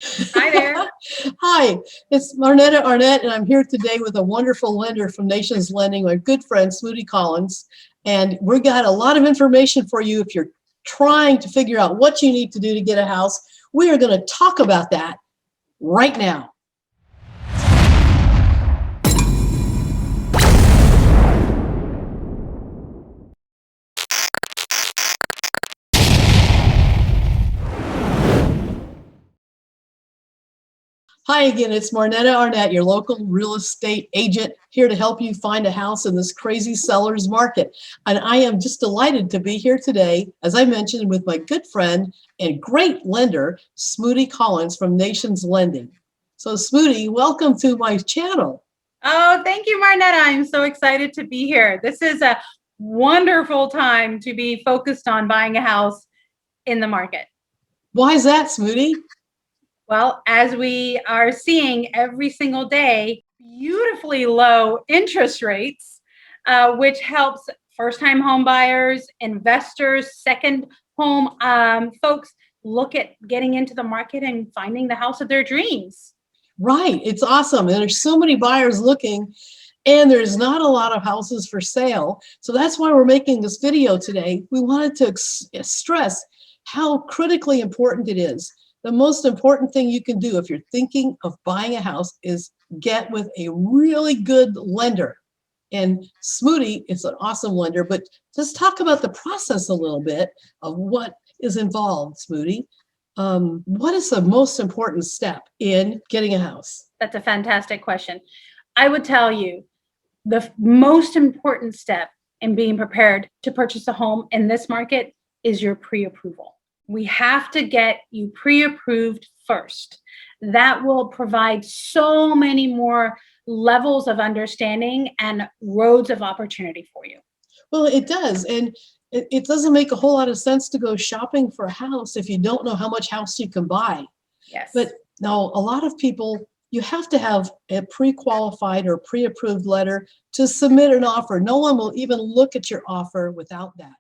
Hi there. Hi, it's Marnetta Arnett, and I'm here today with a wonderful lender from Nations Lending, my good friend Smoody Collins. And we got a lot of information for you if you're trying to figure out what you need to do to get a house. We are going to talk about that right now. Hi again, it's Marnetta Arnett, your local real estate agent, here to help you find a house in this crazy seller's market. And I am just delighted to be here today, as I mentioned, with my good friend and great lender, Smoody Collins from Nations Lending. So Smoody, welcome to my channel. Oh, thank you, Marnetta. I'm so excited to be here. This is a wonderful time to be focused on buying a house in the market. Why is that, Smoody? Well, as we are seeing every single day, beautifully low interest rates, which helps first-time home buyers, investors, second home folks look at getting into the market and finding the house of their dreams. Right, it's awesome. And there's so many buyers looking, and there's not a lot of houses for sale. So that's why we're making this video today. We wanted to stress how critically important it is. The most important thing you can do if you're thinking of buying a house is get with a really good lender. And Smoody is an awesome lender, but just talk about the process a little bit of what is involved, Smoody. What is the most important step in getting a house? That's a fantastic question. I would tell you the most important step in being prepared to purchase a home in this market is your pre-approval. We have to get you pre-approved first. That will provide so many more levels of understanding and roads of opportunity for you. Well, it does. And it doesn't make a whole lot of sense to go shopping for a house if you don't know how much house you can buy. Yes. But now a lot of people, you have to have a pre-qualified or pre-approved letter to submit an offer. No one will even look at your offer without that.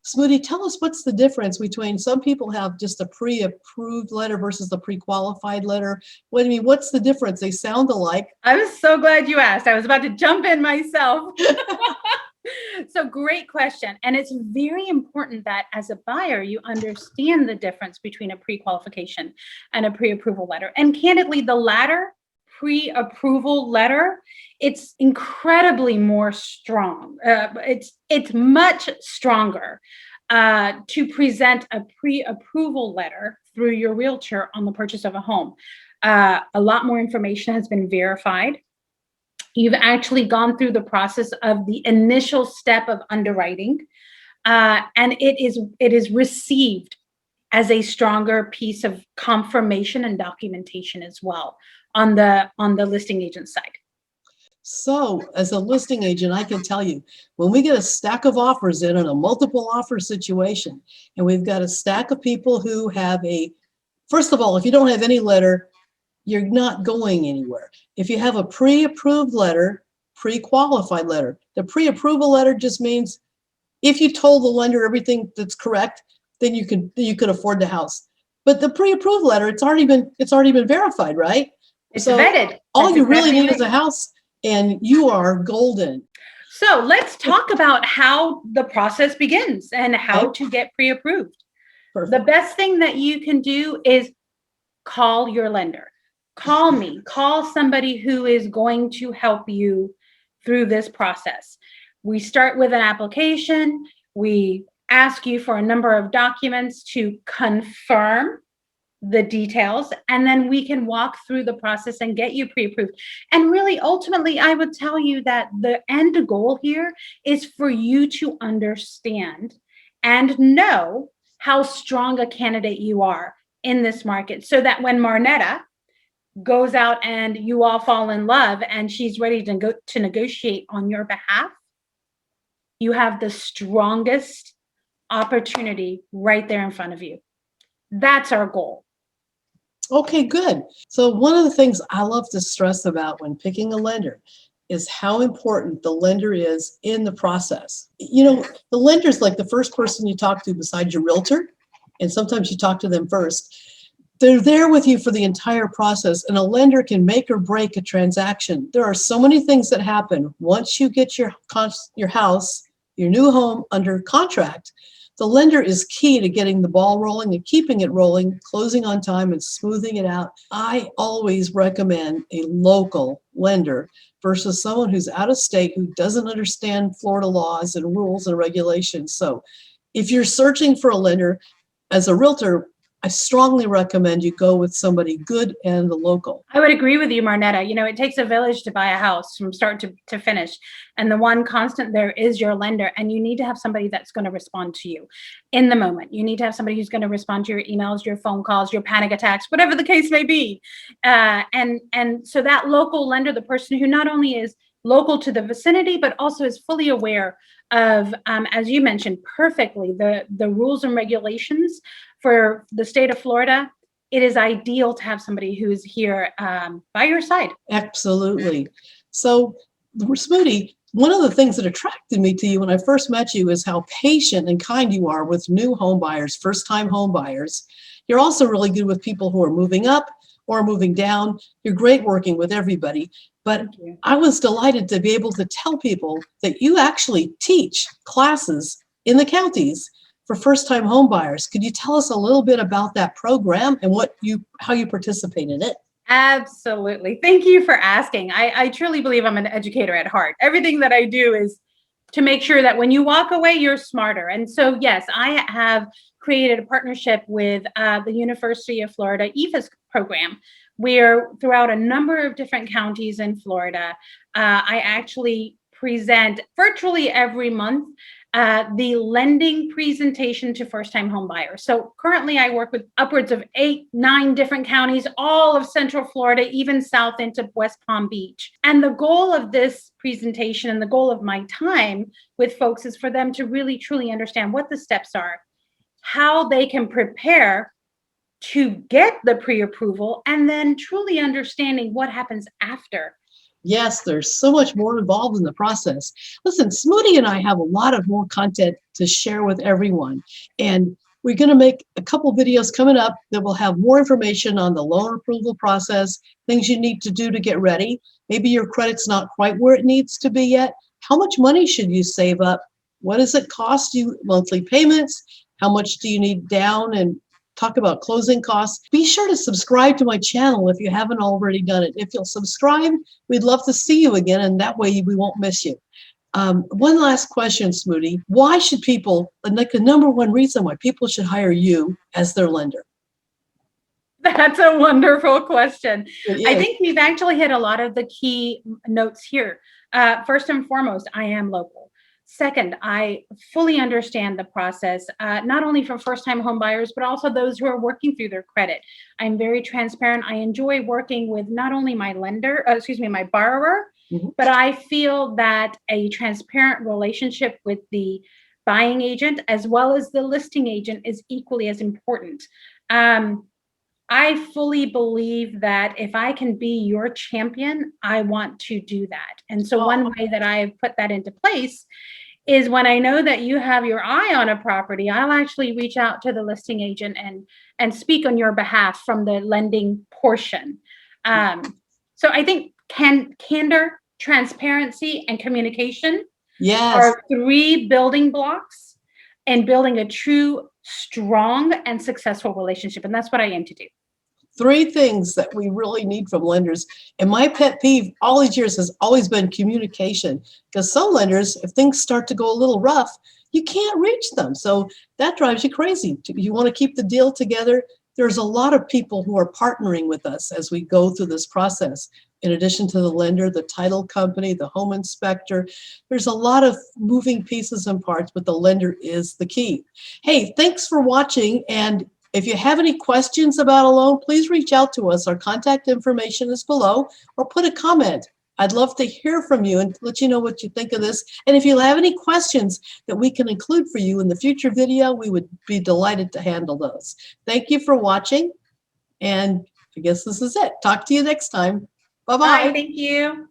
Smoody, tell us what's the difference between some people have just a pre-approved letter versus the pre-qualified letter. What I mean, what's the difference? They sound alike. I'm so glad you asked. I was about to jump in myself. So great question. And it's very important that as a buyer, you understand the difference between a pre-qualification and a pre-approval letter. And candidly, the latter, pre-approval letter, it's incredibly more strong. It's much stronger to present a pre-approval letter through your realtor on the purchase of a home. A lot more information has been verified. You've actually gone through the process of the initial step of underwriting, and it is received as a stronger piece of confirmation and documentation as well on the listing agent side. So as a listing agent, I can tell you, when we get a stack of offers in a multiple offer situation, and we've got a stack of people who have first of all, if you don't have any letter, you're not going anywhere. If you have a pre-approved letter, pre-qualified letter, the pre-approval letter just means if you told the lender everything that's correct, then you could afford the house. But the pre-approved letter, it's already been verified, right? It's vetted. All you really need is a house, and you are golden. So let's talk about how the process begins and how to get pre-approved. The best thing that you can do is call your lender. Call me, call somebody who is going to help you through this process. We start with an application. We ask you for a number of documents to confirm the details, and then we can walk through the process and get you pre-approved. And really, ultimately, I would tell you that the end goal here is for you to understand and know how strong a candidate you are in this market, so that when Marnetta goes out and you all fall in love and she's ready to negotiate on your behalf, you have the strongest opportunity right there in front of you. That's our goal. Okay, good. So one of the things I love to stress about when picking a lender is how important the lender is in the process. You know, the lender's like the first person you talk to besides your realtor, and sometimes you talk to them first. they're there with you for the entire process, and a lender can make or break a transaction. There are so many things that happen once you get your house, your new home under contract. The lender is key to getting the ball rolling and keeping it rolling, closing on time and smoothing it out. I always recommend a local lender versus someone who's out of state who doesn't understand Florida laws and rules and regulations. So if you're searching for a lender as a realtor, I strongly recommend you go with somebody good and the local. I would agree with you, Marnetta. You know, it takes a village to buy a house from start to finish. And the one constant there is your lender. And you need to have somebody that's going to respond to you in the moment. You need to have somebody who's going to respond to your emails, your phone calls, your panic attacks, whatever the case may be. And so that local lender, the person who not only is local to the vicinity, but also is fully aware of, as you mentioned perfectly, the rules and regulations for the state of Florida. It is ideal to have somebody who is here by your side. Absolutely. So, Smoothie, one of the things that attracted me to you when I first met you is how patient and kind you are with new home buyers, first-time home buyers. You're also really good with people who are moving up or moving down. You're great working with everybody. But I was delighted to be able to tell people that you actually teach classes in the counties for first-time home buyers. Could you tell us a little bit about that program and how you participate in it? Absolutely. Thank you for asking. I truly believe I'm an educator at heart. Everything that I do is to make sure that when you walk away, you're smarter. And so, yes, I have created a partnership with the University of Florida EFIS program, where throughout a number of different counties in Florida, I actually present virtually every month the lending presentation to first-time home buyers. So currently I work with upwards of 8, 9 different counties, all of Central Florida, even south into West Palm Beach. And the goal of this presentation and the goal of my time with folks is for them to really, truly understand what the steps are, how they can prepare to get the pre-approval, and then truly understanding what happens after. Yes, there's so much more involved in the process. Listen, Smoothie and I have a lot of more content to share with everyone. And we're going to make a couple videos coming up that will have more information on the loan approval process, things you need to do to get ready. Maybe your credit's not quite where it needs to be yet. How much money should you save up? What does it cost you monthly payments? How much do you need down? And talk about closing costs. Be sure to subscribe to my channel if you haven't already done it. If you'll subscribe, we'd love to see you again, and that way we won't miss you. One last question, Smoothie. Why should people, like the number one reason why people should hire you as their lender? That's a wonderful question. I think we've actually hit a lot of the key notes here. First and foremost, I am local. Second, I fully understand the process, not only for first-time home buyers, but also those who are working through their credit. I'm very transparent. I enjoy working with not only my my borrower, but I feel that a transparent relationship with the buying agent as well as the listing agent is equally as important. I fully believe that if I can be your champion, I want to do that. And so one way that I have put that into place is when I know that you have your eye on a property, I'll actually reach out to the listing agent and speak on your behalf from the lending portion. So I think candor, transparency, and communication are 3 building blocks in building a true, strong, and successful relationship. And that's what I aim to do. 3 things that we really need from lenders. And my pet peeve all these years has always been communication, because some lenders, if things start to go a little rough, you can't reach them. So that drives you crazy. You want to keep the deal together. There's a lot of people who are partnering with us as we go through this process. In addition to the lender, the title company, the home inspector, there's a lot of moving pieces and parts, but the lender is the key. Hey, thanks for watching. And if you have any questions about a loan, please reach out to us. Our contact information is below, or put a comment. I'd love to hear from you and let you know what you think of this. And if you have any questions that we can include for you in the future video, we would be delighted to handle those. Thank you for watching. And I guess this is it. Talk to you next time. Bye-bye. Bye, thank you.